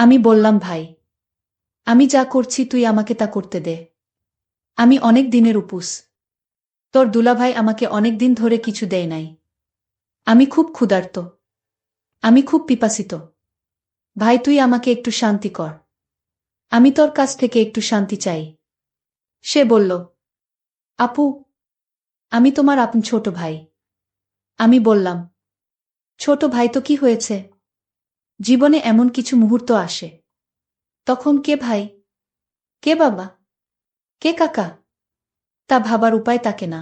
আমি বললাম, ভাই, আমি যা করছি তুই আমাকে তা করতে দে। আমি অনেক দিনের উপোস। তোর দুলাভাই আমাকে অনেক দিন ধরে কিছু দেয় নাই। আমি খুব ক্ষুধার্ত। আমি খুব পিপাসিত। ভাই, তুই আমাকে একটু শান্তি কর। আমি তোর কাছ থেকে একটু শান্তি চাই। সে বলল, আপু, আমি তোমার আপন ছোট ভাই। আমি বললাম, ছোট ভাই তো কি হয়েছে? জীবনে এমন কিছু মুহূর্ত আসে, তখন কে ভাই, কে বাবা, কে কাকা, তা ভাবার উপায় থাকে না।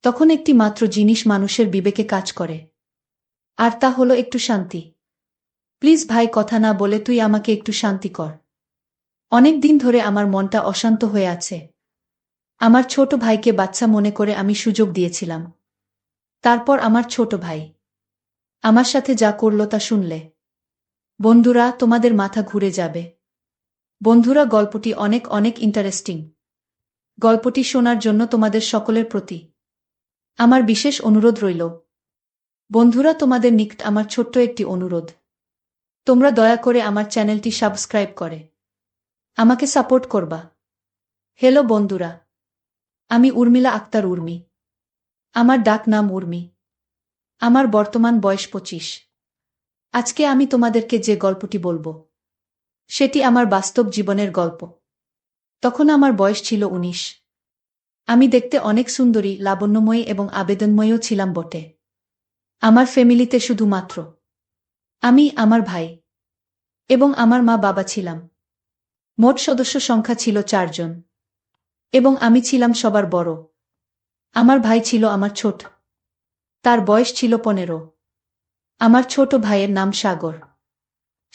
তখন একটি মাত্র জিনিস মানুষের বিবেকে কাজ করে, আর তা হলো একটু শান্তি। প্লিজ ভাই, কথা না বলে তুই আমাকে একটু শান্তি কর। অনেক দিন ধরে আমার মনটা অশান্ত হয়ে আছে। আমার ছোট ভাইকে বাচ্চা মনে করে আমি সুযোগ দিয়েছিলাম। তারপর আমার ছোট ভাই আমার সাথে যা করল তা শুনলে বন্ধুরা তোমাদের মাথা ঘুরে যাবে। বন্ধুরা, গল্পটি অনেক অনেক ইন্টারেস্টিং। গল্পটি শোনার জন্য তোমাদের সকলের প্রতি আমার বিশেষ অনুরোধ রইল। বন্ধুরা, তোমাদের নিকট আমার ছোট্ট একটি অনুরোধ। তোমরা দয়া করে আমার চ্যানেলটি সাবস্ক্রাইব করে আমাকে সাপোর্ট করবা। হ্যালো বন্ধুরা, আমি উর্মিলা আক্তার উর্মি। আমার ডাক নাম উর্মি। আমার বর্তমান বয়স 25। আজকে আমি তোমাদেরকে যে গল্পটি বলবো সেটি আমার বাস্তব জীবনের গল্প। তখন আমার বয়স ছিল 19। আমি দেখতে অনেক সুন্দরী, লাবণ্যময়ী এবং আবেদনময়ীও ছিলাম বটে। আমার ফ্যামিলিতে শুধুমাত্র আমি, আমার ভাই এবং আমার মা বাবা ছিলাম। মোট সদস্য সংখ্যা ছিল 4 জন এবং আমি ছিলাম সবার বড়। আমার ভাই ছিল আমার ছোট। তার বয়স ছিল 15। আমার ছোট ভাইয়ের নাম সাগর।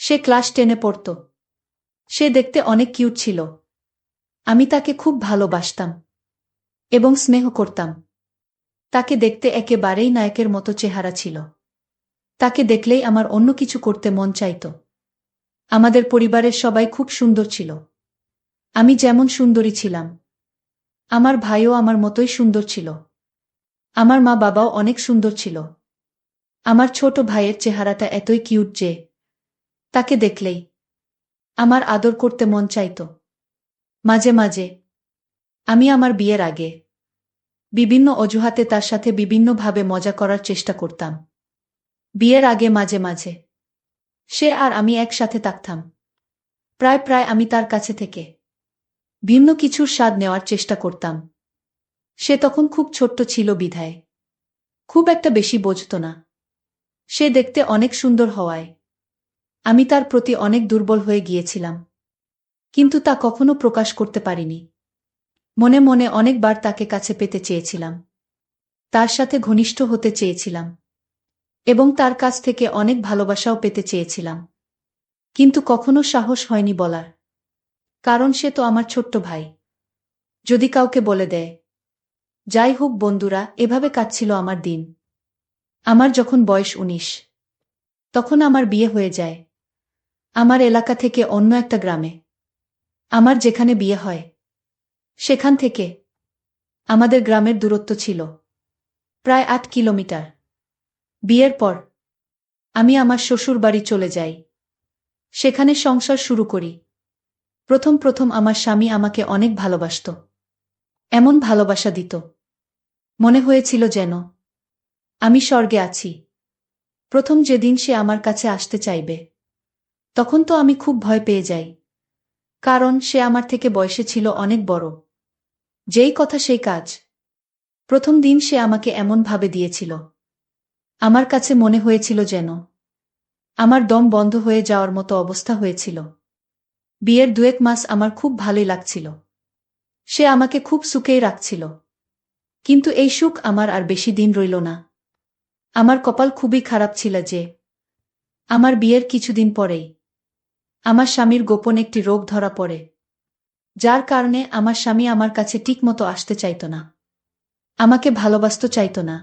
সে ক্লাস 10-এ পড়ত। সে দেখতে অনেক কিউট ছিল। আমি তাকে খুব ভালোবাসতাম এবং স্নেহ করতাম। তাকে দেখতে একেবারেই নায়কের মতো চেহারা ছিল। তাকে দেখলেই আমার অন্য কিছু করতে মন চাইত। আমাদের পরিবারের সবাই খুব সুন্দর ছিল। আমি যেমন সুন্দরী ছিলাম, আমার ভাইও আমার মতোই সুন্দর ছিল। আমার মা বাবাও অনেক সুন্দর ছিল। আমার ছোট ভাইয়ের চেহারাটা এতই কিউট যে তাকে দেখলেই আমার আদর করতে মন চাইত। মাঝে মাঝে আমি আমার বিয়ের আগে বিভিন্ন অজুহাতে তার সাথে বিভিন্নভাবে মজা করার চেষ্টা করতাম। বিয়ের আগে মাঝে মাঝে সে আর আমি একসাথে থাকতাম। প্রায় প্রায় আমি তার কাছে থেকে ভিন্ন কিছুর স্বাদ নেওয়ার চেষ্টা করতাম। সে তখন খুব ছোট্ট ছিল বিধায় খুব একটা বেশি বোঝত না। সে দেখতে অনেক সুন্দর হওয়ায় আমি তার প্রতি অনেক দুর্বল হয়ে গিয়েছিলাম, কিন্তু তা কখনো প্রকাশ করতে পারিনি। মনে মনে অনেকবার তাকে কাছে পেতে চেয়েছিলাম, তার সাথে ঘনিষ্ঠ হতে চেয়েছিলাম এবং তার কাছ থেকে অনেক ভালোবাসাও পেতে চেয়েছিলাম, কিন্তু কখনো সাহস হয়নি বলার। কারণ সে তো আমার ছোট্ট ভাই। যদি কাউকে বলে দেয়। যাই হোক বন্ধুরা, এভাবে কাটছিল আমার দিন। আমার যখন বয়স 19, তখন আমার বিয়ে হয়ে যায় আমার এলাকা থেকে অন্য একটা গ্রামে। আমার যেখানে বিয়ে হয় সেখান থেকে আমাদের গ্রামের দূরত্ব ছিল প্রায় 8 কিলোমিটার। বিয়ের পর আমি আমার শ্বশুর বাড়ি চলে যাই। সেখানে সংসার শুরু করি। প্রথম প্রথম আমার স্বামী আমাকে অনেক ভালোবাসত। এমন ভালোবাসা দিত, মনে হয়েছিল যেন আমি স্বর্গে আছি। প্রথম যেদিন সে আমার কাছে আসতে চাইবে, তখন তো আমি খুব ভয় পেয়ে যাই। কারণ সে আমার থেকে বয়সে ছিল অনেক বড়। যেই কথা সেই কাজ। প্রথম দিন সে আমাকে এমন ভাবে দিয়েছিল, আমার কাছে মনে হয়েছিল যেন আমার দম বন্ধ হয়ে যাওয়ার মতো অবস্থা হয়েছিল। বিয়ের 2-1 মাস আমার খুব ভালোই লাগছিল। সে আমাকে খুব সুখেই রাখছিল। কিন্তু এই সুখ আমার আর বেশি দিন রইল না। আমার কপাল খুবই খারাপ ছিল যে আমার বিয়ের কিছুদিন পরেই আমার স্বামীর গোপন একটি রোগ ধরা পড়ে, যার কারণে আমার স্বামী আমার কাছে ঠিকমতো আসতে চাইত না, আমাকে ভালোবাসতে চাইত না,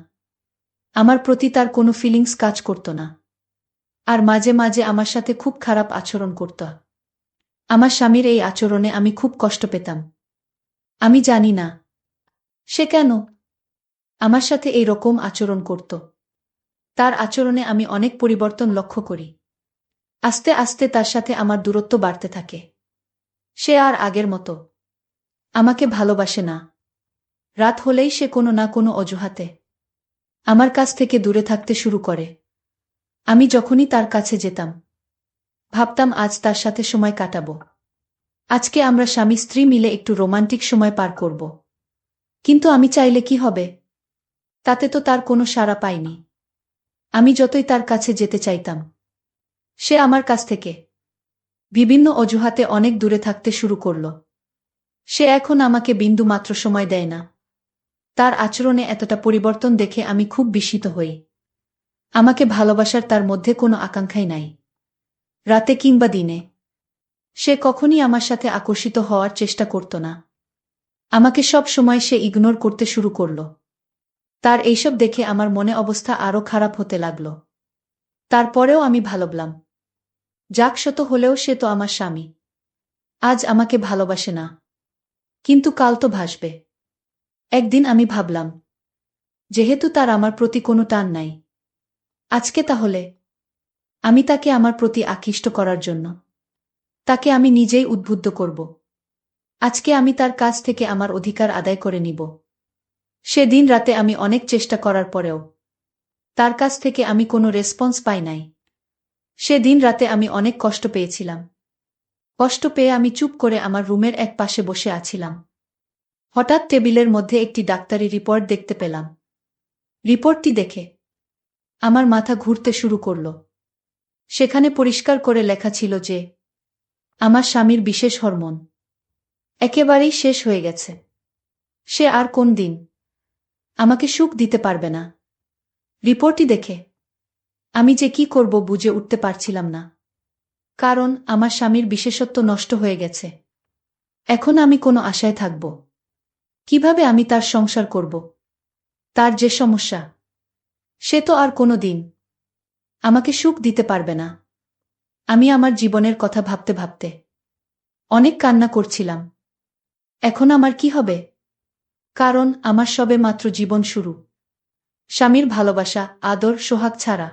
আমার প্রতি তার কোনো ফিলিংস কাজ করত না, আর মাঝে মাঝে আমার সাথে খুব খারাপ আচরণ করত। আমার স্বামীর এই আচরণে আমি খুব কষ্ট পেতাম। আমি জানি না সে কেন আমার সাথে এই রকম আচরণ করত। তার আচরণে আমি অনেক পরিবর্তন লক্ষ্য করি। আস্তে আস্তে তার সাথে আমার দূরত্ব বাড়তে থাকে। সে আর আগের মতো আমাকে ভালোবাসে না। রাত হলেই সে কোনো না কোনো অজুহাতে আমার কাছ থেকে দূরে থাকতে শুরু করে। আমি যখনই তার কাছে যেতাম, ভাবতাম আজ তার সাথে সময় কাটাবো। আজকে আমরা স্বামী স্ত্রী মিলে একটু রোমান্টিক সময় পার করব। কিন্তু আমি চাইলে কি হবে? তাতে তো তার কোনো সাড়া পাইনি। আমি যতই তার কাছে যেতে চাইতাম, সে আমার কাছ থেকে বিভিন্ন অজুহাতে অনেক দূরে থাকতে শুরু করল। সে এখন আমাকে বিন্দু মাত্র সময় দেয় না। তার আচরণে এতটা পরিবর্তন দেখে আমি খুব বিস্মিত হই। আমাকে ভালোবাসার তার মধ্যে কোনো আকাঙ্ক্ষাই নাই। রাতে কিংবা দিনে সে কখনই আমার সাথে আকর্ষিত হওয়ার চেষ্টা করত না। আমাকে সব সময় সে ইগনোর করতে শুরু করল। তার এইসব দেখে আমার মনে অবস্থা আরও খারাপ হতে লাগল। তারপরেও আমি ভাবলাম, যাক শত হলেও সে তো আমার স্বামী। আজ আমাকে ভালোবাসে না, কিন্তু কাল তো ভাসবে। একদিন আমি ভাবলাম, যেহেতু তার আমার প্রতি কোনো টান নাই, আজকে তাহলে আমি তাকে আমার প্রতি আকৃষ্ট করার জন্য তাকে আমি নিজেই উদ্বুদ্ধ করব। আজকে আমি তার কাছ থেকে আমার অধিকার আদায় করে নিব। সেদিন রাতে আমি অনেক চেষ্টা করার পরেও তার কাছ থেকে আমি কোনো রেসপন্স পাই নাই। সেদিন রাতে আমি অনেক কষ্ট পেয়েছিলাম। কষ্ট পেয়ে আমি চুপ করে আমার রুমের এক পাশে বসে আছিলাম। হঠাৎ টেবিলের মধ্যে একটি ডাক্তারি রিপোর্ট দেখতে পেলাম। রিপোর্টটি দেখে আমার মাথা ঘুরতে শুরু করল। সেখানে পরিষ্কার করে লেখা ছিল যে আমার স্বামীর বিশেষ হরমোন একেবারেই শেষ হয়ে গেছে। সে আর কোন দিন আমাকে সুখ দিতে পারবে না। রিপোর্টটি দেখে আমি যে কি করব বুঝে উঠতে পারছিলাম না। কারণ আমার স্বামীর বিশেষত্ব নষ্ট হয়ে গেছে। এখন আমি কোনো আশায় থাকব? কিভাবে আমি তার সংসার করব? তার যে সমস্যা, সে তো আর কোনো দিন আমাকে সুখ দিতে পারবে না। আমি আমার জীবনের কথা ভাবতে ভাবতে অনেক কান্না করছিলাম। এখন আমার কি হবে? কারণ আমার সবে মাত্র জীবন শুরু। স্বামীর ভালোবাসা, আদর, সোহাগ ছাড়া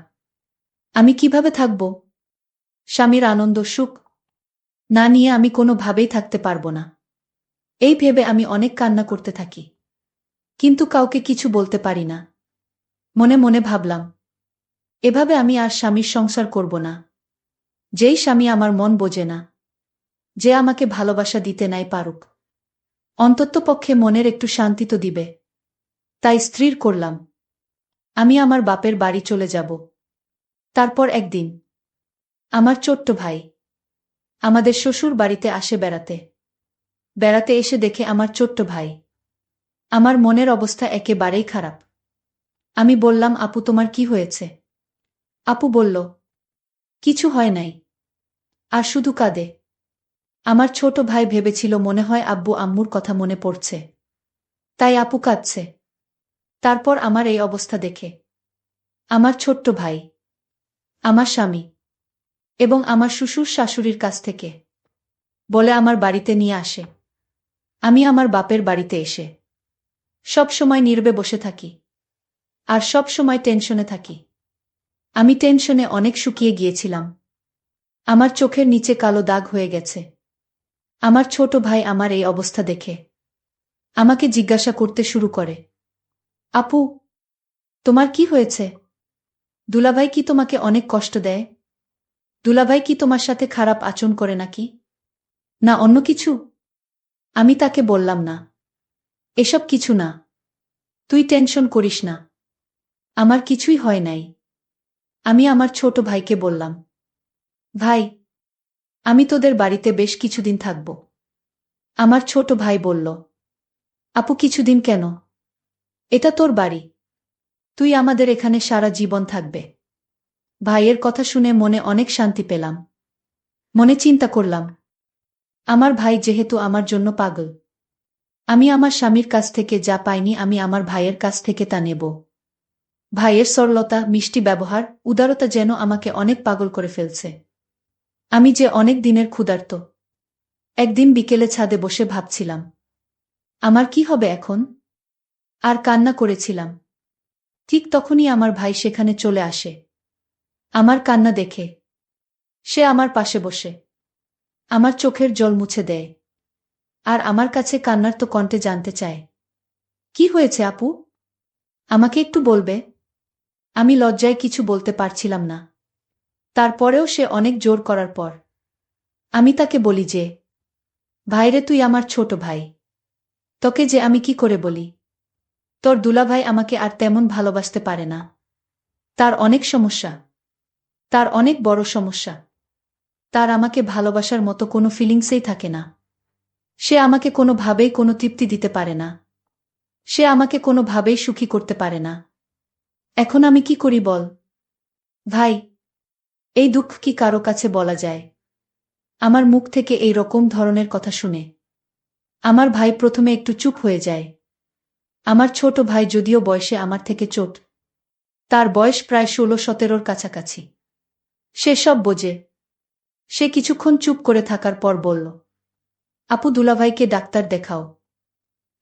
আমি কিভাবে থাকব? স্বামীর আনন্দ, সুখ না নিয়ে আমি কোনোভাবেই থাকতে পারব না। এই ভেবে আমি অনেক কান্না করতে থাকি, কিন্তু কাউকে কিছু বলতে পারি না। মনে মনে ভাবলাম, এভাবে আমি আর স্বামীর সংসার করব না। যেই স্বামী আমার মন বোঝে না, যে আমাকে ভালোবাসা দিতে নাই পারুক, অন্ততপক্ষে মনের একটু শান্তি তো দিবে। তাই স্থির করলাম, আমি আমার বাপের বাড়ি চলে যাব। তারপর একদিন আমার ছোট্ট ভাই আমাদের শ্বশুর বাড়িতে আসে বেড়াতে। বেড়াতে এসে দেখে আমার ছোট্ট ভাই। আমার মনের অবস্থা একেবারেই খারাপ। আমি বললাম, আপু তোমার কি হয়েছে? আপু বলল, কিছু হয় নাই। আর শুধু কাঁদে। আমার ছোট ভাই ভেবেছিল মনে হয় আব্বু আম্মুর কথা মনে পড়ছে, তাই আপু কাঁদছে। তারপর আমার এই অবস্থা দেখে আমার ছোট্ট ভাই, আমার স্বামী এবং আমার শ্বশুর শাশুড়ির কাছ থেকে বলে আমার বাড়িতে নিয়ে আসে। আমি আমার বাপের বাড়িতে এসে সব সময় নীরবে বসে থাকি আর সব সময় টেনশনে থাকি। আমি টেনশনে অনেক শুকিয়ে গিয়েছিলাম। আমার চোখের নিচে কালো দাগ হয়ে গেছে। আমার ছোট ভাই আমার এই অবস্থা দেখে আমাকে জিজ্ঞাসা করতে শুরু করে, আপু তোমার কি হয়েছে? দুলাভাই কি তোমাকে অনেক কষ্ট দেয়? দুলাভাই কি তোমার সাথে খারাপ আচরণ করে নাকি? না অন্য কিছু? আমি তাকে বললাম, না, এসব কিছু না। তুই টেনশন করিস না, আমার কিছুই হয় নাই। আমি আমার ছোট ভাইকে বললাম, ভাই আমি তোদের বাড়িতে বেশ কিছুদিন থাকব। আমার ছোট ভাই বলল, আপু কিছুদিন কেন? এটা তোর বাড়ি, তুই আমাদের এখানে সারা জীবন থাকবে। ভাইয়ের কথা শুনে মনে অনেক শান্তি পেলাম। মনে চিন্তা করলাম, আমার ভাই যেহেতু আমার জন্য পাগল, আমি আমার স্বামীর কাছ থেকে যা পাইনি আমি আমার ভাইয়ের কাছ থেকে তা নেব। ভাইয়ের সরলতা, মিষ্টি ব্যবহার, উদারতা যেন আমাকে অনেক পাগল করে ফেলছে। আমি যে অনেক দিনের ক্ষুধার্ত। একদিন বিকেলে ছাদে বসে ভাবছিলাম, আমার কি হবে এখন? আর কান্না করেছিলাম। ঠিক তখনই আমার ভাই সেখানে চলে আসে। আমার কান্না দেখে সে আমার পাশে বসে আমার চোখের জল মুছে দেয় আর আমার কাছে কান্নার তো কণ্ঠে জানতে চায়, কি হয়েছে আপু? আমাকে একটু বলবে? আমি লজ্জায় কিছু বলতে পারছিলাম না। তারপরেও সে অনেক জোর করার পর আমি তাকে বলি যে, ভাইরে তুই আমার ছোট ভাই। তোকে যে আমি কি করে বলি? তোর দুলাভাই আমাকে আর তেমন ভালোবাসতে পারে না। তার অনেক সমস্যা। তার অনেক বড় সমস্যা। তার আমাকে ভালোবাসার মতো কোনো ফিলিংসেই থাকে না। সে আমাকে কোনোভাবেই কোনো তৃপ্তি দিতে পারে না। সে আমাকে কোনোভাবেই সুখী করতে পারে না। এখন আমি কি করি বল? ভাই, এই দুঃখ কি কারো কাছে বলা যায়? আমার মুখ থেকে এই রকম ধরনের কথা শুনে আমার ভাই প্রথমে একটু চুপ হয়ে যায়। আমার ছোট ভাই যদিও বয়সে আমার থেকে ছোট। তার বয়স প্রায় 16-17 কাছাকাছি। সে সব বোঝে। সে কিছুক্ষণ চুপ করে থাকার পর বলল, আপু দুলাভাইকে ডাক্তার দেখাও।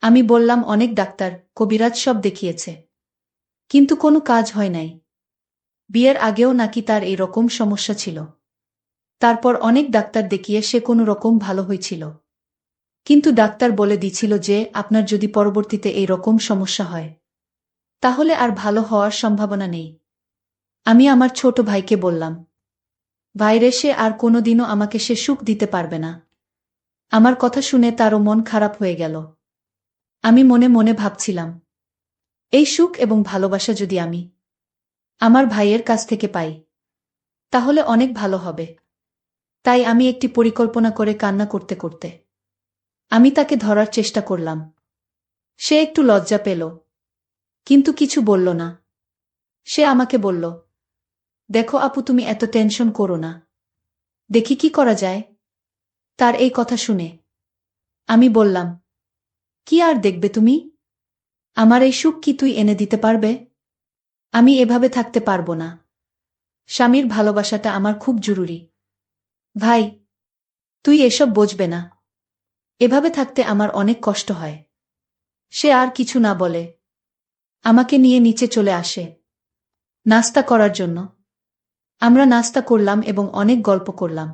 আমি বললাম অনেক ডাক্তার, কবিরাজ সব দেখিয়েছে। কিন্তু কোনো কাজ হয় নাই। বিয়ের আগেও নাকি তার এই রকম সমস্যা ছিল। তারপর অনেক ডাক্তার দেখিয়ে সে কোনো রকম ভালো হয়েছিল। কিন্তু ডাক্তার বলে দিছিল যে আপনার যদি পরবর্তীতে এই রকম সমস্যা হয় তাহলে আর ভালো হওয়ার সম্ভাবনা নেই। আমি আমার ছোট ভাইকে বললাম, ভাইরে সে আর কোনোদিনও আমাকে সে সুখ দিতে পারবে না। আমার কথা শুনে তারও মন খারাপ হয়ে গেল। আমি মনে মনে ভাবছিলাম, এই সুখ এবং ভালোবাসা যদি আমি আমার ভাইয়ের কাছ থেকে পাই তাহলে অনেক ভালো হবে। তাই আমি একটি পরিকল্পনা করে কান্না করতে করতে আমি তাকে ধরার চেষ্টা করলাম। সে একটু লজ্জা পেল, কিন্তু কিছু বলল না। সে আমাকে বলল, দেখো আপু তুমি এত টেনশন করো না, দেখি কি করা যায়। তার এই কথা শুনে আমি বললাম, কি আর দেখবে তুমি? আমার এই সুখ কি তুই এনে দিতে পারবে? আমি এভাবে থাকতে পারবো না। স্বামীর ভালোবাসাটা আমার খুব জরুরি। ভাই, তুই এসব বুঝবে না। এভাবে থাকতে আমার অনেক কষ্ট হয়। সে আর কিছু না বলে আমাকে নিয়ে নিচে চলে আসে নাস্তা করার জন্য। আমরা নাস্তা করলাম এবং অনেক গল্প করলাম।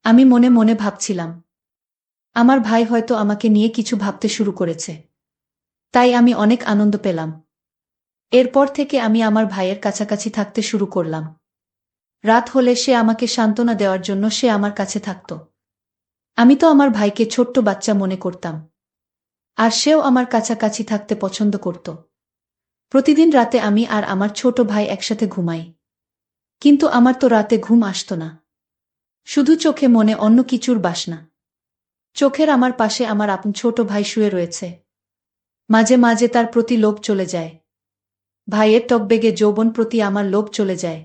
আমি মনে মনে ভাবছিলাম, আমার ভাই হয়তো আমাকে নিয়ে কিছু ভাবতে শুরু করেছে। তাই আমি অনেক আনন্দ পেলাম। এরপর থেকে আমি আমার ভাইয়ের কাছাকাছি থাকতে শুরু করলাম। রাত হলে সে আমাকে সান্ত্বনা দেওয়ার জন্য সে আমার কাছে থাকত। আমি তো আমার ভাইকে ছোট্ট বাচ্চা মনে করতাম। আর সেও আমার কাছাকাছি থাকতে পছন্দ করত। প্রতিদিন রাতে আমি আর আমার ছোট ভাই একসাথে ঘুমাই। কিন্তু আমার তো রাতে ঘুম আসত না। শুধু চোখে মনে অন্য কিছুর বাসনা। চোখের আমার পাশে আমার আপন ছোট ভাই শুয়ে রয়েছে। মাঝে মাঝে তার প্রতি লোভ চলে যায়। ভাইয়ের টকবেগে যৌবন প্রতি আমার লোভ চলে যায়।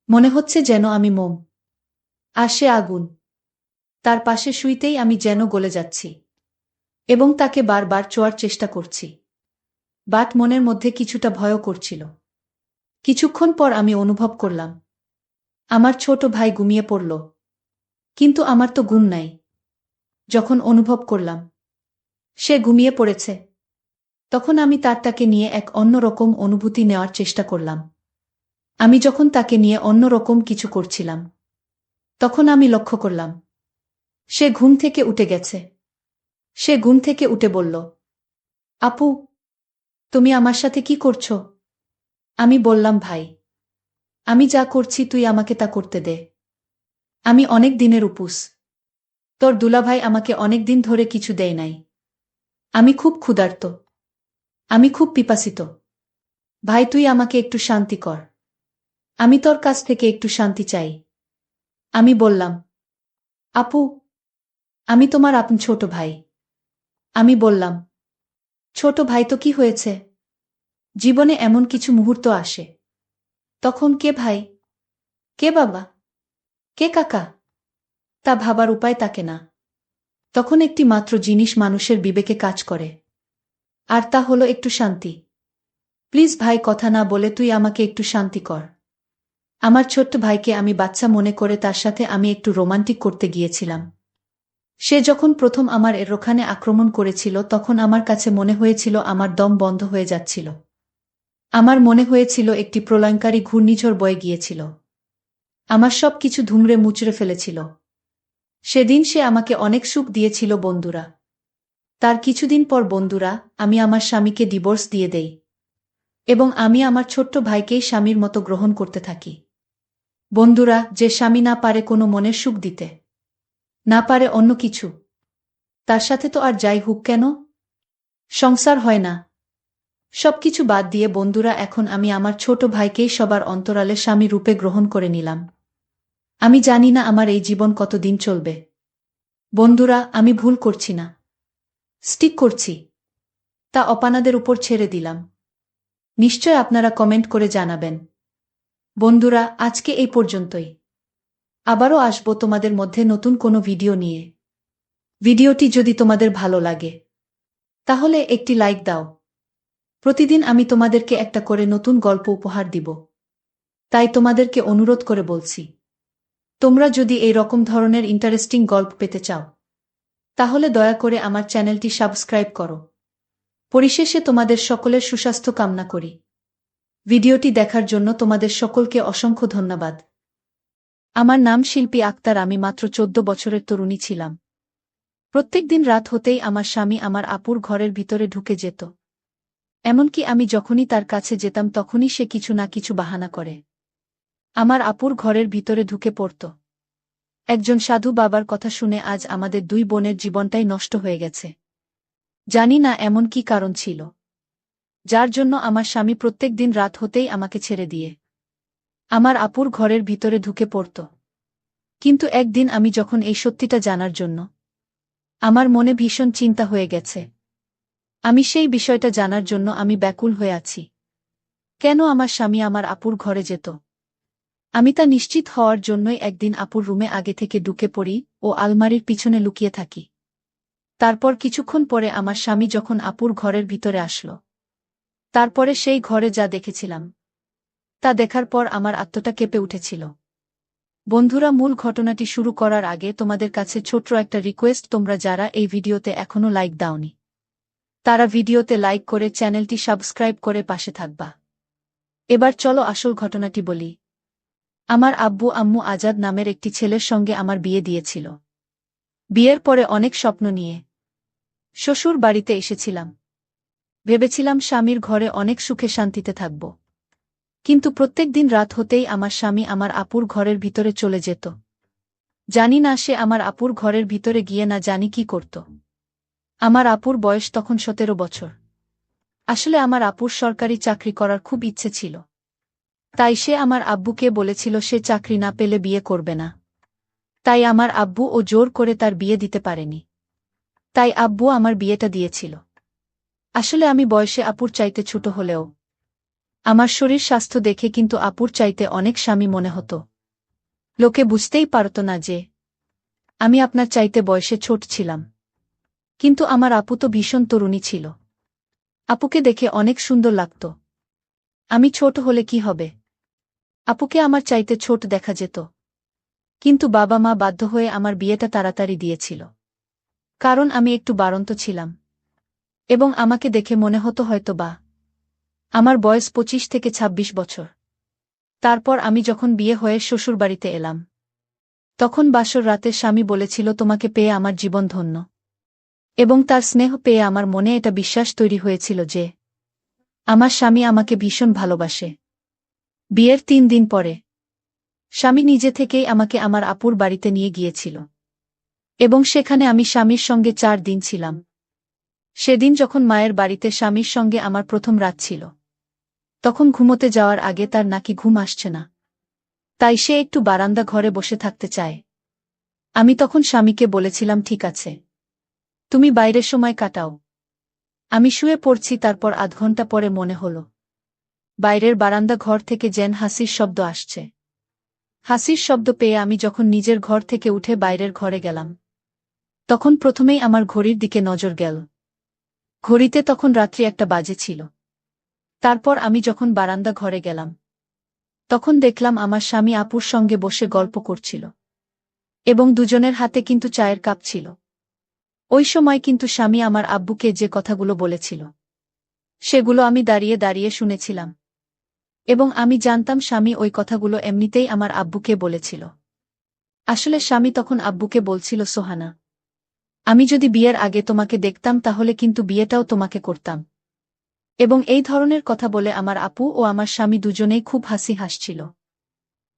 মনে হচ্ছে যেন আমি মোম আর সে আগুন। তার পাশে শুইতেই আমি যেন গলে যাচ্ছি এবং তাকে বারবার ছোঁয়ার চেষ্টা করছি। বাট মনের মধ্যে কিছুটা ভয়ও করছিল। কিছুক্ষণ পর আমি অনুভব করলাম, আমার ছোট ভাই ঘুমিয়ে পড়ল। কিন্তু আমার তো ঘুম নাই। যখন অনুভব করলাম সে ঘুমিয়ে পড়েছে, তখন আমি তাকে নিয়ে এক অন্যরকম অনুভূতি নেওয়ার চেষ্টা করলাম। আমি যখন তাকে নিয়ে অন্যরকম কিছু করছিলাম তখন আমি লক্ষ্য করলাম সে ঘুম থেকে উঠে গেছে। সে ঘুম থেকে উঠে বলল, আপু, তুমি আমার সাথে কি করছো? আমি বললাম, ভাই, আমি যা করছি তুই আমাকে তা করতে দে। আমি অনেক দিনের উপোস। তোর দুলাভাই আমাকে অনেক দিন ধরে কিছু দেয় নাই। আমি খুব ক্ষুধার্ত। আমি খুব পিপাসিত। ভাই তুই আমাকে একটু শান্তি কর। আমি তোর কাছ থেকে একটু শান্তি চাই। আমি বললাম, আপু, আমি তোমার আপন ছোট ভাই। আমি বললাম, ছোট ভাই তো কি হয়েছে? জীবনে এমন কিছু মুহূর্ত আসে তখন কে ভাই, কে বাবা, কে কাকা তা ভাবার উপায় থাকে না। তখন একটি মাত্র জিনিস মানুষের বিবেকে কাজ করে, আর তা হলো একটু শান্তি। প্লিজ ভাই কথা না বলে তুই আমাকে একটু শান্তি কর। আমার ছোট্ট ভাইকে আমি বাচ্চা মনে করে তার সাথে আমি একটু রোমান্টিক করতে গিয়েছিলাম। সে যখন প্রথম আমার ওখানে আক্রমণ করেছিল তখন আমার কাছে মনে হয়েছিল আমার দম বন্ধ হয়ে যাচ্ছিল। আমার মনে হয়েছিল একটি প্রলয়ঙ্কারী ঘূর্ণিঝড় বয়ে গিয়েছিল। আমার সব কিছু ধুমড়ে মুচড়ে ফেলেছিল। সেদিন সে আমাকে অনেক সুখ দিয়েছিল বন্ধুরা। তার কিছুদিন পর বন্ধুরা, আমি আমার স্বামীকে ডিভোর্স দিয়ে দেই এবং আমি আমার ছোট্ট ভাইকেই স্বামীর মতো গ্রহণ করতে থাকি। বন্ধুরা, যে স্বামী না পারে কোনো মনের সুখ দিতে, না পারে অন্য কিছু, তার সাথে তো আর যাই হোক কেন সংসার হয় না। সবকিছু বাদ দিয়ে বন্ধুরা, এখন আমি আমার ছোট ভাইকেই সবার অন্তরালে স্বামী রূপে গ্রহণ করে নিলাম। আমি জানি না আমার এই জীবন কতদিন চলবে। বন্ধুরা, আমি ভুল করছি না, স্টিক করছি, তা অপানাদের উপর ছেড়ে দিলাম। নিশ্চয় আপনারা কমেন্ট করে জানাবেন। বন্ধুরা, আজকে এই পর্যন্তই। আবারও আসবো তোমাদের মধ্যে নতুন কোনো ভিডিও নিয়ে। ভিডিওটি যদি তোমাদের ভালো লাগে তাহলে একটি লাইক দাও। প্রতিদিন আমি তোমাদেরকে একটা করে নতুন গল্প উপহার দিব। তাই তোমাদেরকে অনুরোধ করে বলছি, তোমরা যদি এই রকম ধরনের ইন্টারেস্টিং গল্প পেতে চাও তাহলে দয়া করে আমার চ্যানেলটি সাবস্ক্রাইব করো। পরিশেষে তোমাদের সকলের সুস্বাস্থ্য কামনা করি। ভিডিওটি দেখার জন্য তোমাদের সকলকে অসংখ্য ধন্যবাদ। আমার নাম শিল্পী আক্তার। আমি মাত্র 14 বছরের তরুণী ছিলাম। প্রত্যেকদিন রাত হতেই আমার স্বামী আমার আপুর ঘরের ভিতরে ঢুকে যেত। এমনকি আমি যখনই তার কাছে যেতাম তখনই সে কিছু না কিছু বাহানা করে আমার আপুর ঘরের ভিতরে ঢুকে পড়ত। একজন সাধু বাবার কথা শুনে আজ আমাদের 2 বোনের জীবনটাই নষ্ট হয়ে গেছে। জানি না এমন কি কারণ ছিল, যার জন্য আমার স্বামী প্রত্যেক দিন রাত হতেই আমাকে ছেড়ে দিয়ে আমার আপুর ঘরের ভিতরে ঢুকে পড়ত। কিন্তু একদিন আমি যখন এই সত্যিটা জানার জন্য আমার মনে ভীষণ চিন্তা হয়ে গেছে। আমি সেই বিষয়টা জানার জন্য আমি ব্যাকুল হয়ে আছি। কেন আমার স্বামী আমার আপুর ঘরে যেত? আমি তা নিশ্চিত হওয়ার জন্যই একদিন আপুর রুমে আগে থেকে ঢুকে পড়ি ও আলমারির পিছনে লুকিয়ে থাকি। তারপর কিছুক্ষণ পরে আমার স্বামী যখন আপুর ঘরের ভিতরে আসলো, তারপরে সেই ঘরে যা দেখেছিলাম তা দেখার পর আমার আত্মাটা কেঁপে উঠেছিল। বন্ধুরা, মূল ঘটনাটি শুরু করার আগে তোমাদের কাছে ছোট্ট একটা রিকোয়েস্ট, তোমরা যারা এই ভিডিওতে এখনো লাইক দাওনি তারা ভিডিওতে লাইক করে চ্যানেলটি সাবস্ক্রাইব করে পাশে থাকবা। এবার চলো আসল ঘটনাটি বলি। আমার আব্বু আম্মু আজাদ নামের একটি ছেলের সঙ্গে আমার বিয়ে দিয়েছিল। বিয়ের পরে অনেক স্বপ্ন নিয়ে শ্বশুর বাড়িতে এসেছিলাম। ভেবেছিলাম স্বামীর ঘরে অনেক সুখে শান্তিতে থাকব। কিন্তু প্রত্যেক দিন রাত হতেই আমার স্বামী আমার আপুর ঘরের ভিতরে চলে যেত। জানি না সে আমার আপুর ঘরের ভিতরে গিয়ে না জানি কি করত। আমার আপুর বয়স তখন 17 বছর। আসলে আমার আপুর সরকারি চাকরি করার খুব ইচ্ছে ছিল। তাই সে আমার আব্বুকে বলেছিল সে চাকরি না পেলে বিয়ে করবে না। তাই আমার আব্বু ও জোর করে তার বিয়ে দিতে পারেনি। তাই আব্বু আমার বিয়েটা দিয়েছিল। আসলে আমি বয়সে আপুর চাইতে ছোট হলেও আমার শরীর স্বাস্থ্য দেখে কিন্তু আপুর চাইতে অনেক স্বামী মনে হতো। লোকে বুঝতেই পারত না যে আমি আপনার চাইতে বয়সে ছোট ছিলাম। কিন্তু আমার আপু তো ভীষণ তরুণী ছিল। আপুকে দেখে অনেক সুন্দর লাগত। আমি ছোট হলে কি হবে? আপুকে আমার চাইতে ছোট দেখা যেত। কিন্তু বাবা মা বাধ্য হয়ে আমার বিয়েটা তাড়াতাড়ি দিয়েছিল। কারণ আমি একটু বাড়ন্ত ছিলাম এবং আমাকে দেখে মনে হতো হয়তো বা আমার বয়স 25 থেকে 26 বছর। তারপর আমি যখন বিয়ে হয়ে শ্বশুরবাড়িতে এলাম, তখন বাসর রাতে স্বামী বলেছিল তোমাকে পেয়ে আমার জীবন ধন্য। এবং তার স্নেহ পেয়ে আমার মনে এটা বিশ্বাস তৈরি হয়েছিল যে আমার স্বামী আমাকে ভীষণ ভালোবাসে। বিয়ের 3 দিন পরে স্বামী নিজে থেকেই আমাকে আমার আপুর বাড়িতে নিয়ে গিয়েছিল এবং সেখানে আমি স্বামীর সঙ্গে 4 দিন ছিলাম। সেদিন যখন মায়ের বাড়িতে স্বামীর সঙ্গে আমার প্রথম রাত ছিল, তখন ঘুমোতে যাওয়ার আগে তার নাকি ঘুম আসছে না। তাই সে একটু বারান্দা ঘরে বসে থাকতে চায়। আমি তখন স্বামীকে বলেছিলাম ঠিক আছে, তুমি বাইরের সময় কাটাও। আমি শুয়ে পড়ছি। তারপর আধ ঘন্টা পরে মনে হলো বাইরের বারান্দা ঘর থেকে যেন হাসির শব্দ আসছে। হাসির শব্দ পেয়ে আমি যখন নিজের ঘর থেকে উঠে বাইরের ঘরে গেলাম, তখন প্রথমেই আমার ঘড়ির দিকে নজর গেল। ঘড়িতে তখন রাত্রি 1টা বাজে ছিল। তারপর আমি যখন বারান্দা ঘরে গেলাম, তখন দেখলাম আমার স্বামী আপুর সঙ্গে বসে গল্প করছিল এবং দুজনের হাতে কিন্তু চায়ের কাপ ছিল। ওই সময় কিন্তু স্বামী আমার আব্বুকে যে কথাগুলো বলেছিল সেগুলো আমি দাঁড়িয়ে দাঁড়িয়ে শুনেছিলাম। এবং আমি জানতাম স্বামী ওই কথাগুলো এমনিতেই আমার আব্বুকে বলেছিল। আসলে স্বামী তখন আব্বুকে বলছিল, সোহানা, আমি যদি বিয়ের আগে তোমাকে দেখতাম তাহলে কিন্তু বিয়েটাও তোমাকে করতাম। এবং এই ধরনের কথা বলে আমার আপু ও আমার স্বামী দুজনেই খুব হাসছিল।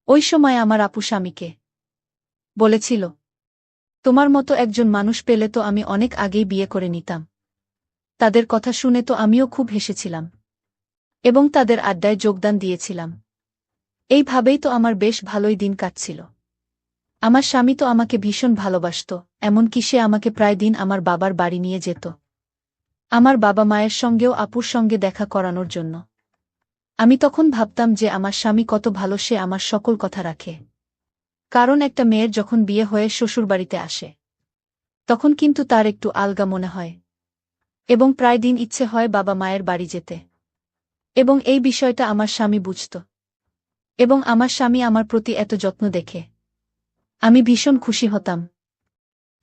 ওই সময় আমার আপু স্বামীকে বলেছিল, তোমার মতো একজন মানুষ পেলে তো আমি অনেক আগেই বিয়ে করে নিতাম। তাদের কথা শুনে তো আমিও খুব হেসেছিলাম এবং তাদের আড্ডায় যোগদান দিয়েছিলাম। এইভাবেই তো আমার বেশ ভালোই দিন কাটছিল। আমার স্বামী তো আমাকে ভীষণ ভালোবাসত, এমনকি সে আমাকে প্রায় দিন আমার বাবার বাড়ি নিয়ে যেত, আমার বাবা মায়ের সঙ্গেও আপুর সঙ্গে দেখা করানোর জন্য। আমি তখন ভাবতাম যে আমার স্বামী কত ভালো, সে আমার সকল কথা রাখে। কারণ একটা মেয়ের যখন বিয়ে হয়ে শ্বশুরবাড়িতে আসে তখন কিন্তু তার একটু আলগা মনে হয় এবং প্রায় দিন ইচ্ছে হয় বাবা মায়ের বাড়ি যেতে। এবং এই বিষয়টা আমার স্বামী বুঝত এবং আমার স্বামী আমার প্রতি এত যত্ন দেখে আমি ভীষণ খুশি হতাম।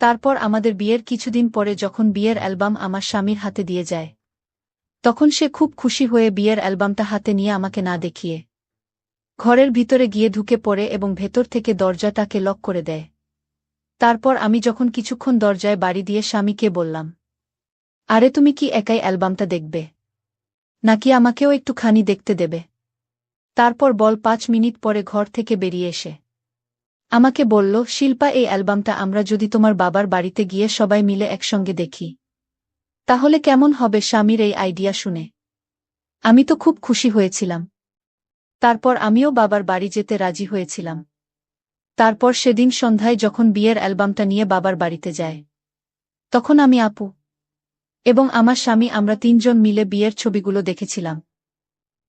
তারপর আমাদের বিয়ের কিছুদিন পরে যখন বিয়ের অ্যালবাম আমার স্বামীর হাতে দিয়ে যায়, তখন সে খুব খুশি হয়ে বিয়ের অ্যালবামটা হাতে নিয়ে আমাকে না দেখিয়ে ঘরের ভিতরে গিয়ে ঢুকে পড়ে এবং ভেতর থেকে দরজাটাকে লক করে দেয়। তারপর আমি যখন কিছুক্ষণ দরজায় বাড়ি দিয়ে স্বামীকে বললাম, আরে তুমি কি একাই অ্যালবামটা দেখবে, নাকি আমাকেও একটুখানি দেখতে দেবে? তারপর বল ৫ মিনিট পরে ঘর থেকে বেরিয়ে এসে আমাকে বলল, শিল্পা, এই অ্যালবামটা আমরা যদি তোমার বাবার বাড়িতে গিয়ে সবাই মিলে একসঙ্গে দেখি তাহলে কেমন হবে? স্বামীর এই আইডিয়া শুনে আমি তো খুব খুশি হয়েছিলাম। তারপর আমিও বাবার বাড়ি যেতে রাজি হয়েছিলাম। তারপর সেদিন সন্ধ্যায় যখন বিয়ের অ্যালবামটা নিয়ে বাবার বাড়িতে যায়, তখন আমি, আপু এবং আমার স্বামী আমরা ৩ জন মিলে বিয়ের ছবিগুলো দেখেছিলাম।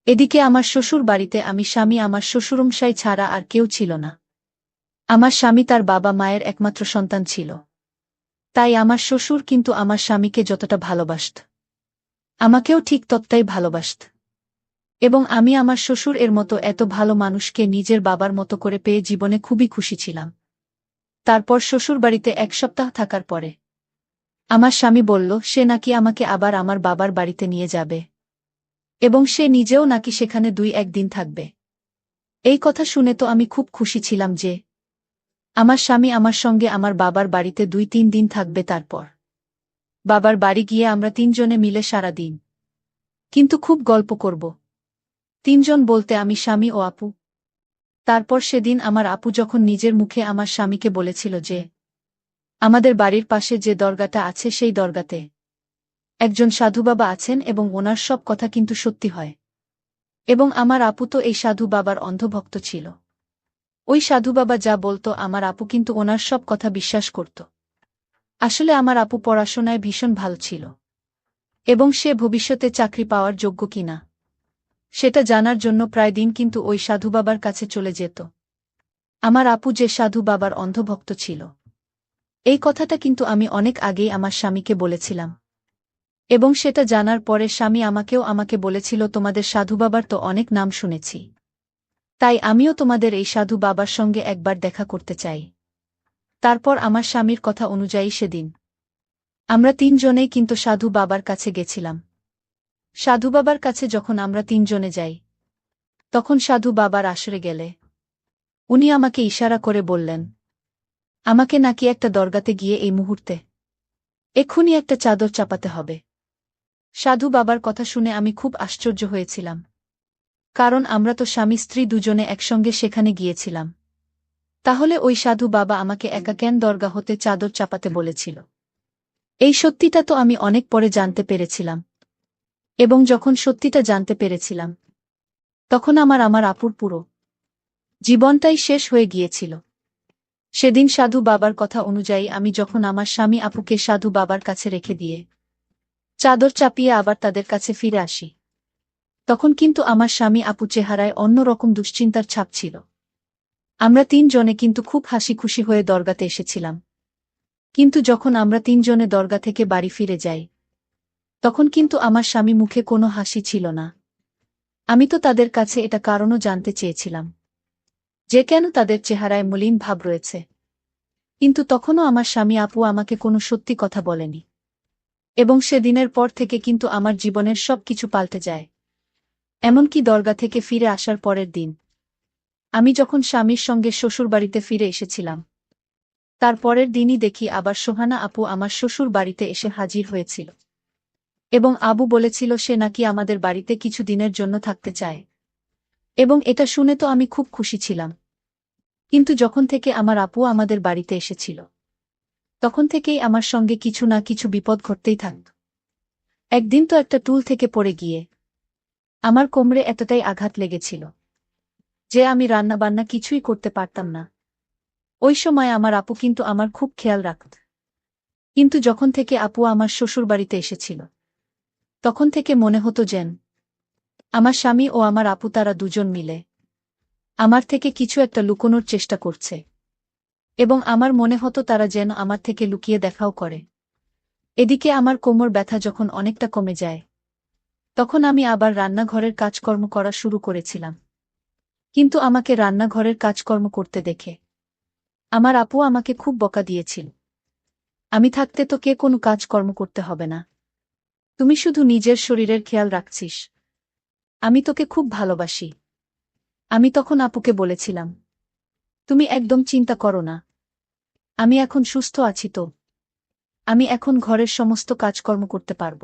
এদিকে আমার শ্বশুর বাড়িতে আমি, স্বামী, আমার শ্বশুরমশাই ছাড়া আর কেউ ছিল না। আমার স্বামী তার বাবা মায়ের একমাত্র সন্তান ছিল। তাই আমার শ্বশুর কিন্তু আমার স্বামীকে যতটা ভালোবাসত, আমাকেও ঠিক ততটাই ভালোবাসত। এবং আমি আমার শ্বশুর এর মতো এত ভালো মানুষকে নিজের বাবার মতো করে পেয়ে জীবনে খুবই খুশি ছিলাম। তারপর শ্বশুরবাড়িতে ১ সপ্তাহ থাকার পরে আমার স্বামী বলল সে নাকি আমাকে আবার আমার বাবার বাড়িতে নিয়ে যাবে এবং সে নিজেও নাকি সেখানে ২-১ দিন থাকবে। এই কথা শুনে তো আমি খুব খুশি ছিলাম যে আমার স্বামী আমার সঙ্গে আমার বাবার বাড়িতে ২-৩ দিন থাকবে। তারপর বাবার বাড়ি গিয়ে আমরা ৩ জনে মিলে সারা দিন কিন্তু খুব গল্প করব। ৩ জন বলতে আমি, স্বামী ও আপু। তারপর সেদিন আমার আপু যখন নিজের মুখে আমার স্বামীকে বলেছিল যে আমাদের বাড়ির পাশে যে দরগাটা আছে সেই দরগাতে একজন সাধু বাবা আছেন এবং ওনার সব কথা কিন্তু সত্যি হয়। এবং আমার আপু তো এই সাধু বাবার অন্ধভক্ত ছিল। ওই সাধু বাবা যা বলতো আমার আপু কিন্তু ওনার সব কথা বিশ্বাস করত। আসলে আমার আপু পড়াশোনায় ভীষণ ভালো ছিল এবং সে ভবিষ্যতে চাকরি পাওয়ার যোগ্য কিনা সেটা জানার জন্য প্রায় দিন কিন্তু ওই সাধু বাবার কাছে চলে যেত। আমার আপু যে সাধু বাবার অন্ধভক্ত ছিল, এই কথাটা কিন্তু আমি অনেক আগেই আমার স্বামীকে বলেছিলাম এবং সেটা জানার পরে স্বামী আমাকে বলেছিল, তোমাদের সাধু বাবার তো অনেক নাম শুনেছি, তাই আমিও তোমাদের এই সাধু বাবার সঙ্গে একবার দেখা করতে চাই। তারপর আমার স্বামীর কথা অনুযায়ী সেদিন আমরা ৩ জনেই কিন্তু সাধু বাবার কাছে গেছিলাম। সাধু বাবার কাছে যখন আমরা ৩ জনে যাই, তখন সাধু বাবার আসরে গেলে উনি আমাকে ইশারা করে বললেন আমাকে নাকি একটা দরগাতে গিয়ে এই মুহূর্তে এক্ষুনি একটা চাদর চাপাতে হবে। সাধু বাবার কথা শুনে আমি খুব আশ্চর্য হয়েছিলাম, কারণ আমরা তো স্বামী স্ত্রী দুজনে একসঙ্গে সেখানে গিয়েছিলাম। তাহলে ওই সাধু বাবা আমাকে একা কেন দরগা হতে চাদর চাপাতে বলেছিল? এই সত্যিটা তো আমি অনেক পরে জানতে পেরেছিলাম এবং যখন সত্যিটা জানতে পেরেছিলাম তখন আমার আপুর পুরো জীবনটাই শেষ হয়ে গিয়েছিল। সেদিন সাধু বাবার কথা অনুযায়ী আমি যখন আমার স্বামী আপুকে সাধু বাবার কাছে রেখে দিয়ে চাদর চাপিয়ে আবার তাদের কাছে ফিরে আসি, তখন কিন্তু আমার স্বামী আপু চেহারায় অন্যরকম দুশ্চিন্তার ছাপ ছিল। আমরা ৩ জনে কিন্তু খুব হাসি খুশি হয়ে দরগাতে এসেছিলাম, কিন্তু যখন আমরা ৩ জনে দরগা থেকে বাড়ি ফিরে যাই তখন কিন্তু আমার স্বামী মুখে কোনো হাসি ছিল না। আমি তো তাদের কাছে এটা কারণও জানতে চেয়েছিলাম যে কেন তাদের চেহারায় মলিন ভাব রয়েছে, কিন্তু তখনও আমার স্বামী আপু আমাকে কোনো সত্যি কথা বলেনি। এবং সেদিনের পর থেকে কিন্তু আমার জীবনের সব কিছু পাল্টে যায়। এমনকি দরগা থেকে ফিরে আসার পরের দিন আমি যখন স্বামীর সঙ্গে শ্বশুরবাড়িতে ফিরে এসেছিলাম, তার পরের দিনই দেখি আবার সোহানা আপু আমার শ্বশুর বাড়িতে এসে হাজির হয়েছিল। এবং আবু বলেছিল সে নাকি আমাদের বাড়িতে কিছু দিনের জন্য থাকতে চায়। এবং এটা শুনে তো আমি খুব খুশি ছিলাম। কিন্তু যখন থেকে আমার আপু আমাদের বাড়িতে এসেছিল, তখন থেকেই আমার সঙ্গে কিছু না কিছু বিপদ ঘটতেই থাকত। একদিন তো একটা টুল থেকে পড়ে গিয়ে আমার কোমরে এতটাই আঘাত লেগেছিল যে আমি রান্নাবান্না কিছুই করতে পারতাম না। ওই সময় আমার আপু কিন্তু আমার খুব খেয়াল রাখত। কিন্তু যখন থেকে আপু আমার শ্বশুরবাড়িতে এসেছিল, তখন থেকে মনে হতো যেন আমার স্বামী ও আমার আপু তারা দুজন মিলে আমার থেকে কিছু একটা লুকোনোর চেষ্টা করছে। এবং আমার মনে হতো তারা যেন আমার থেকে লুকিয়ে দেখাও করে। এদিকে আমার কোমর ব্যথা যখন অনেকটা কমে যায়, তখন আমি আবার রান্নাঘরের কাজকর্ম করা শুরু করেছিলাম। কিন্তু আমাকে রান্নাঘরের কাজকর্ম করতে দেখে আমার আপু আমাকে খুব বকা দিয়েছিল। আমি থাকতে তো কে কোনো কাজকর্ম করতে হবে না, তুমি শুধু নিজের শরীরের খেয়াল রাখছিস, আমি তোকে খুব ভালোবাসি। আমি তখন আপুকে বলেছিলাম, তুমি একদম চিন্তা করো না, আমি এখন সুস্থ আছি তো, আমি এখন ঘরের সমস্ত কাজকর্ম করতে পারব।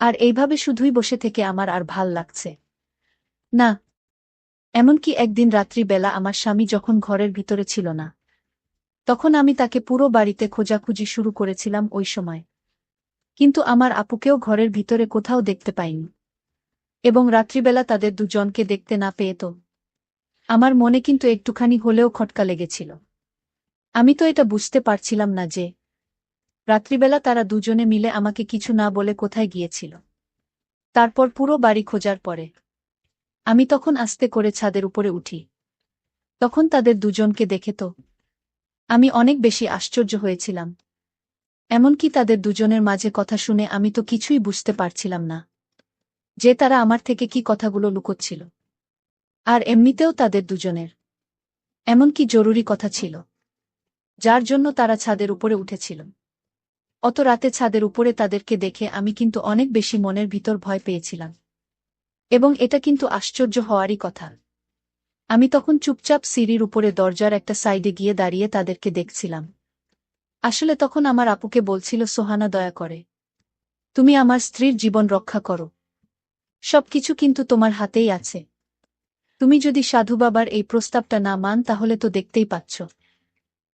আর এইভাবে শুধুই বসে থেকে আমার আর ভাল লাগছে না। এমনকি একদিন রাত্রিবেলা আমার স্বামী যখন ঘরের ভিতরে ছিল না, তখন আমি তাকে পুরো বাড়িতে খোঁজাখুঁজি শুরু করেছিলাম ওই সময়। কিন্তু আমার আপুকেও ঘরের ভিতরে কোথাও দেখতে পাইনি। এবং রাত্রিবেলা তাদের দুজনকে দেখতে না পেয়ে তো আমার মনে কিন্তু একটুখানি হলেও খটকা লেগেছিল। আমি তো এটা বুঝতে পারছিলাম না যে রাত্রিবেলা তারা দুজনে মিলে আমাকে কিছু না বলে কোথায় গিয়েছিল। তারপর পুরো বাড়ি খোঁজার পরে আমি তখন আস্তে করে ছাদের উপরে উঠি। তখন তাদের দুজনকে দেখে তো আমি অনেক বেশি আশ্চর্য হয়েছিলাম। এমনকি তাদের দুজনের মাঝে কথা শুনে আমি তো কিছুই বুঝতে পারছিলাম না যে তারা আমার থেকে কি কথাগুলো লুকোচ্ছিল। আর এমনিতেও তাদের দুজনের এমন কি জরুরি কথা ছিল, যার জন্য তারা ছাদের উপরে উঠেছিল। অত রাতে ছাদের উপরে তাদেরকে দেখে আমি কিন্তু অনেক বেশি মনের ভিতর ভয় পেয়েছিলাম। এবং এটা কিন্তু আশ্চর্য হওয়ারই কথা। আমি তখন চুপচাপ সিঁড়ির উপরে দরজার একটা সাইডে গিয়ে দাঁড়িয়ে তাদেরকে দেখছিলাম। আসলে তখন আমার আপুকে বলছিল, সোহানা দয়া করে তুমি আমার স্ত্রীর জীবন রক্ষা করো, সবকিছু কিন্তু তোমার হাতেই আছে। তুমি যদি সাধু বাবার এই প্রস্তাবটা না মান তাহলে তো দেখতেই পাচ্ছ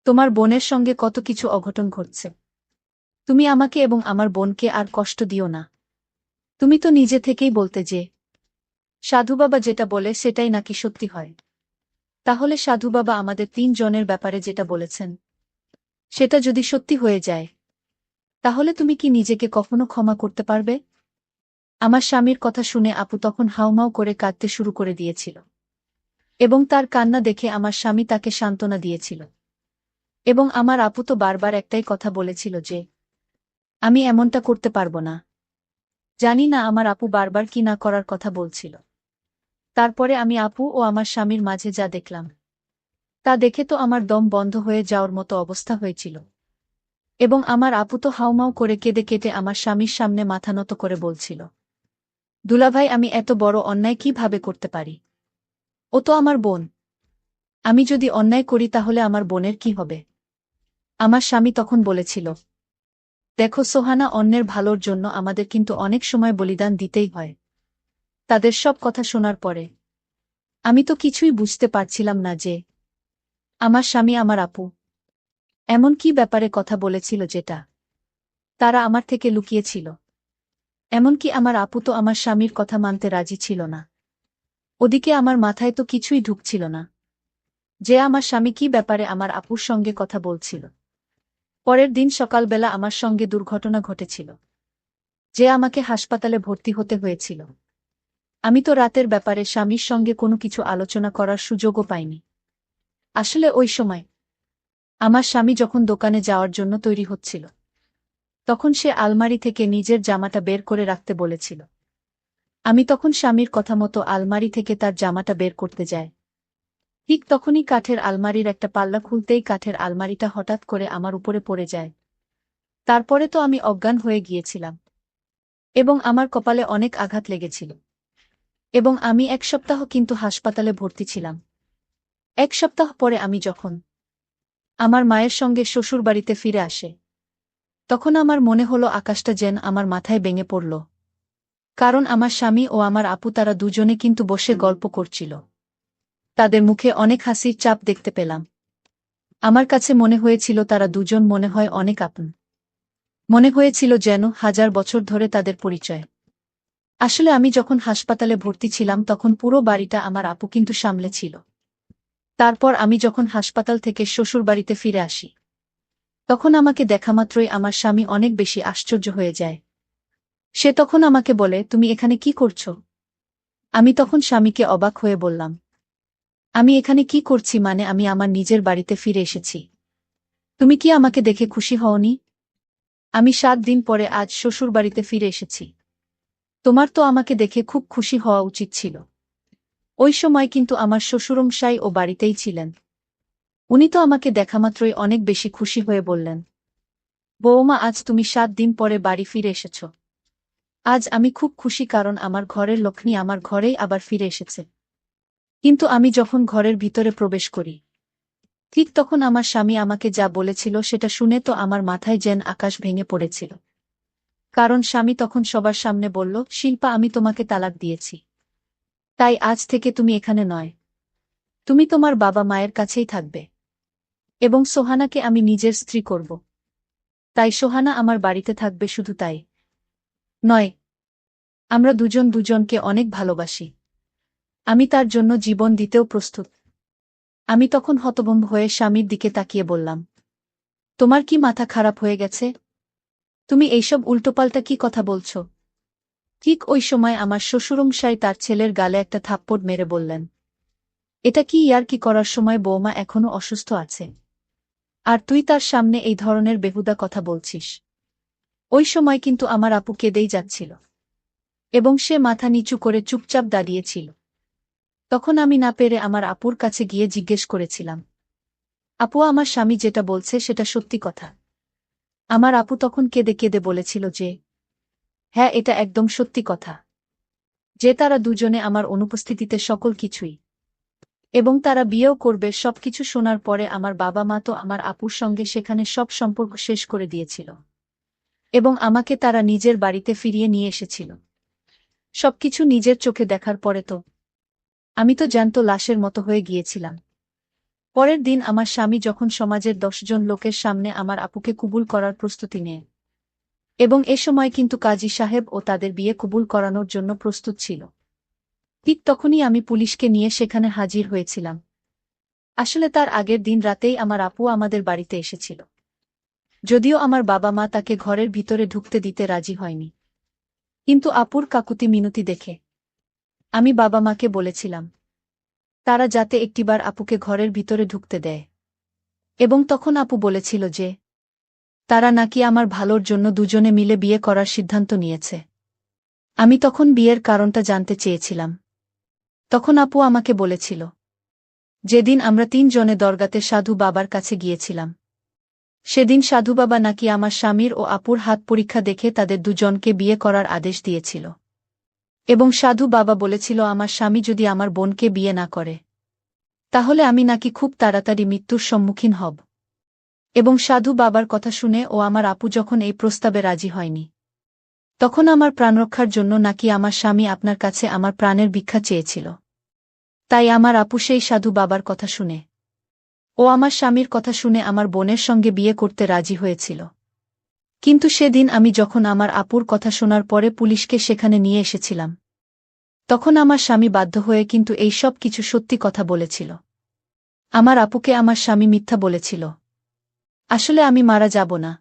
তোমার বোনের সঙ্গে কত কিছু অঘটন ঘটছে। তুমি আমাকে এবং আমার বোনকে আর কষ্ট দিও না। তুমি তো নিজে থেকেই বলতে যে সাধু বাবা যেটা বলে সেটাই নাকি সত্যি হয়। তাহলে সাধু বাবা আমাদের 3 জনের ব্যাপারে যেটা বলেছেন সেটা যদি সত্যি হয়ে যায়, তাহলে তুমি কি নিজেকে কখনো ক্ষমা করতে পারবে? আমার স্বামীর কথা শুনে আপু তখন হাউমাউ করে কাঁদতে শুরু করে দিয়েছিল। এবং তার কান্না দেখে আমার স্বামী তাকে সান্ত্বনা দিয়েছিল। এবং আমার আপু তো বারবার একটাই কথা বলেছিল যে আমি এমনটা করতে পারবো না। জানি না আমার আপু বারবার কি না করার কথা বলছিল। তারপরে আমি আপু ও আমার স্বামীর মাঝে যা দেখলাম, তা দেখে তো আমার দম বন্ধ হয়ে যাওয়ার মতো অবস্থা হয়েছিল। এবং আমার আপু তো হাউমাউ করে কেঁদে কেটে আমার স্বামীর সামনে মাথা নত করে বলছিল, দুলাভাই আমি এত বড় অন্যায় কিভাবে করতে পারি? ও তো আমার বোন। আমি যদি অন্যায় করি তাহলে আমার বোনের কি হবে? আমার স্বামী তখন বলেছিল, দেখো সোহানা, অন্যের ভালোর জন্য আমাদের কিন্তু অনেক সময় বলিদান দিতেই হয়। তাদের সব কথা শোনার পরে আমি তো কিছুই বুঝতে পারছিলাম না যে আমার স্বামী আমার আপু এমন কি ব্যাপারে কথা বলেছিল যেটা তারা আমার থেকে লুকিয়েছিল। এমনকি আমার আপু তো আমার স্বামীর কথা মানতে রাজি ছিল না। ওদিকে আমার মাথায় তো কিছুই ঢুকছিল না যে আমার স্বামী কি ব্যাপারে আমার আপুর সঙ্গে কথা বলছিল। পরের দিন সকালবেলা আমার সঙ্গে দুর্ঘটনা ঘটেছিল যে আমাকে হাসপাতালে ভর্তি হতে হয়েছিল। আমি তো রাতের ব্যাপারে স্বামীর সঙ্গে কোনো কিছু আলোচনা করার সুযোগও পাইনি। আসলে ওই সময় আমার স্বামী যখন দোকানে যাওয়ার জন্য তৈরি হচ্ছিল, তখন সে আলমারি থেকে নিজের জামাটা বের করে রাখতে বলেছিল। আমি তখন স্বামীর কথা মতো আলমারি থেকে তার জামাটা বের করতে যাই। ঠিক তখনই কাঠের আলমারির একটা পাল্লা খুলতেই কাঠের আলমারিটা হঠাৎ করে আমার উপরে পড়ে যায়। তারপরে তো আমি অজ্ঞান হয়ে গিয়েছিলাম এবং আমার কপালে অনেক আঘাত লেগেছিল। এবং আমি 1 সপ্তাহ কিন্তু হাসপাতালে ভর্তি ছিলাম। 1 সপ্তাহ পরে আমি যখন আমার মায়ের সঙ্গে শ্বশুরবাড়িতে ফিরে আসে, তখন আমার মনে হলো আকাশটা যেন আমার মাথায় ভেঙে পড়ল। কারণ আমার স্বামী ও আমার আপু তারা দুজনে কিন্তু বসে গল্প করছিল। তাদের মুখে অনেক হাসির চাপ দেখতে পেলাম। আমার কাছে মনে হয়েছিল তারা দুজন মনে হয় অনেক আপন। মনে হয়েছিল যেন 1000 বছর ধরে তাদের পরিচয়। আসলে আমি যখন হাসপাতালে ভর্তি ছিলাম তখন পুরো বাড়িটা আমার আপু কিন্তু সামলেছিল। তারপর আমি যখন হাসপাতাল থেকে শ্বশুরবাড়িতে ফিরে আসি, তখন আমাকে দেখামাত্রই আমার স্বামী অনেক বেশি আশ্চর্য হয়ে যায়। সে তখন আমাকে বলে, তুমি এখানে কি করছো? আমি তখন স্বামীকে অবাক হয়ে বললাম, আমি এখানে কি করছি মানে আমি আমার নিজের বাড়িতে ফিরে এসেছি। তুমি কি আমাকে দেখে খুশি হওনি? আমি 7 দিন পরে আজ শ্বশুরবাড়িতে ফিরে এসেছি। তোমার তো আমাকে দেখে খুব খুশি হওয়া উচিত ছিল। ওই সময় কিন্তু আমার শ্বশুরমশাই ও বাড়িতেই ছিলেন। উনি তো আমাকে দেখামাত্রই অনেক বেশি খুশি হয়ে বললেন, বৌমা আজ তুমি 7 দিন পরে বাড়ি ফিরে এসেছ। আজ আমি খুব খুশি কারণ আমার ঘরের লক্ষ্মী আমার ঘরেই আবার ফিরে এসেছে। কিন্তু আমি যখন ঘরের ভিতরে প্রবেশ করি, ঠিক তখন আমার স্বামী আমাকে যা বলেছিল সেটা শুনে তো আমার মাথায় যেন আকাশ ভেঙে পড়েছিল। কারণ স্বামী তখন সবার সামনে বলল, শিল্পা আমি তোমাকে তালাক দিয়েছি। তাই আজ থেকে তুমি এখানে নয়। তুমি তোমার বাবা মায়ের কাছেই থাকবে। এবং সোহানাকে আমি নিজের স্ত্রী করব। তাই সোহানা আমার বাড়িতে থাকবে শুধু তাই নয়, আমরা দুজন দুজনকে অনেক ভালোবাসি। আমি তার জন্য জীবন দিতেও প্রস্তুত। আমি তখন হতভম্ব হয়ে স্বামীর দিকে তাকিয়ে বললাম, তোমার কি মাথা খারাপ হয়ে গেছে? তুমি এইসব উল্টোপাল্টা কি কথা বলছো? ঠিক ওই সময় আমার শ্বশুরমশাই তার ছেলের গালে একটা থাপ্পড় মেরে বললেন, এটা কি ইয়ার্কি করার সময়? বৌমা এখনো অসুস্থ আছে, আর তুই তার সামনে এই ধরনের বেহুদা কথা বলছিস। ওই সময় কিন্তু আমার আপু কেঁদেই যাচ্ছিল এবং সে মাথা নিচু করে চুপচাপ দাঁড়িয়েছিল। তখন আমি না পেরে আমার আপুর কাছে গিয়ে জিজ্ঞেস করেছিলাম, আপু আমার স্বামী যেটা বলছে সেটা সত্যি কথা? আমার আপু তখন কেঁদে কেঁদে বলেছিল যে, হ্যাঁ এটা একদম সত্যি কথা, যে তারা দুজনে আমার অনুপস্থিতিতে সকল কিছুই, এবং তারা বিয়েও করবে। সবকিছু শোনার পরে আমার বাবা মা তো আমার আপুর সঙ্গে সেখানে সব সম্পর্ক শেষ করে দিয়েছিল এবং আমাকে তারা নিজের বাড়িতে ফিরিয়ে নিয়ে এসেছিল। সবকিছু নিজের চোখে দেখার পরে তো আমি তো জ্যান্ত লাশের মতো হয়ে গিয়েছিলাম। পরের দিন আমার স্বামী যখন সমাজের 10 জন লোকের সামনে আমার আপুকে কবুল করার প্রস্তুতি নেয়, এবং এ সময় কিন্তু কাজী সাহেব ও তাদের বিয়ে কবুল করানোর জন্য প্রস্তুত ছিল, ঠিক তখনই আমি পুলিশকে নিয়ে সেখানে হাজির হয়েছিলাম। আসলে তার আগের দিন রাতেই আমার আপু আমাদের বাড়িতে এসেছিল, যদিও আমার বাবা মা তাকে ঘরের ভিতরে ঢুকতে দিতে রাজি হয়নি। কিন্তু আপুর কাকুতি মিনতি দেখে আমি বাবা মাকে বলেছিলাম তারা যাতে একটিবার আপুকে ঘরের ভিতরে ঢুকতে দেয়, এবং তখন আপু বলেছিল যে তারা নাকি আমার ভালোর জন্য দুজনে মিলে বিয়ে করার সিদ্ধান্ত নিয়েছে। আমি তখন বিয়ের কারণটা জানতে চেয়েছিলাম। তখন আপু আমাকে বলেছিল, যেদিন আমরা 3 জনে দরগাতে সাধু বাবার কাছে গিয়েছিলাম, সেদিন সাধু বাবা নাকি আমার স্বামীর ও আপুর হাত পরীক্ষা দেখে তাদের দুজনকে বিয়ে করার আদেশ দিয়েছিল, এবং সাধু বাবা বলেছিল আমার স্বামী যদি আমার বোনকে বিয়ে না করে, তাহলে আমি নাকি খুব তাড়াতাড়ি মৃত্যুর সম্মুখীন হব। এবং সাধু বাবার কথা শুনে ও আমার আপু যখন এই প্রস্তাবে রাজি হয়নি, তখন আমার প্রাণরক্ষার জন্য নাকি আমার স্বামী আপনার কাছে আমার প্রাণের ভিক্ষা চেয়েছিল। তাই আমার আপু সেই সাধু বাবার কথা শুনে ও আমার স্বামীর কথা শুনে আমার বোনের সঙ্গে বিয়ে করতে রাজি হয়েছিল। কিন্তু সেদিন আমি যখন আমার আপুর কথা শোনার পরে পুলিশকে সেখানে নিয়ে এসেছিলাম, তখন আমার স্বামী বাধ্য হয়ে কিন্তু এই সব কিছু সত্যি কথা বলেছিল। আমার আপুকে আমার স্বামী মিথ্যা বলেছিল। আসলে আমি মারা যাব না,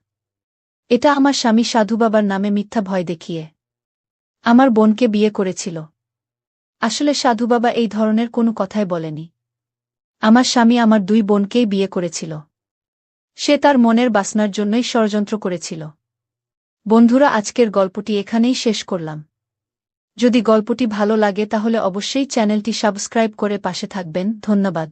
এটা আমার স্বামী সাধু বাবার নামে মিথ্যা ভয় দেখিয়ে আমার বোনকে বিয়ে করেছিল। আসলে সাধু বাবা এই ধরনের কোনো কথাই বলেনি। আমার স্বামী আমার 2 বোনকেই বিয়ে করেছিল। সে তার মনের বাসনার জন্যই ষড়যন্ত্র করেছিল। বন্ধুরা আজকের গল্পটি এখানেই শেষ করলাম। যদি গল্পটি ভালো লাগে তাহলে অবশ্যই চ্যানেলটি সাবস্ক্রাইব করে পাশে থাকবেন। ধন্যবাদ।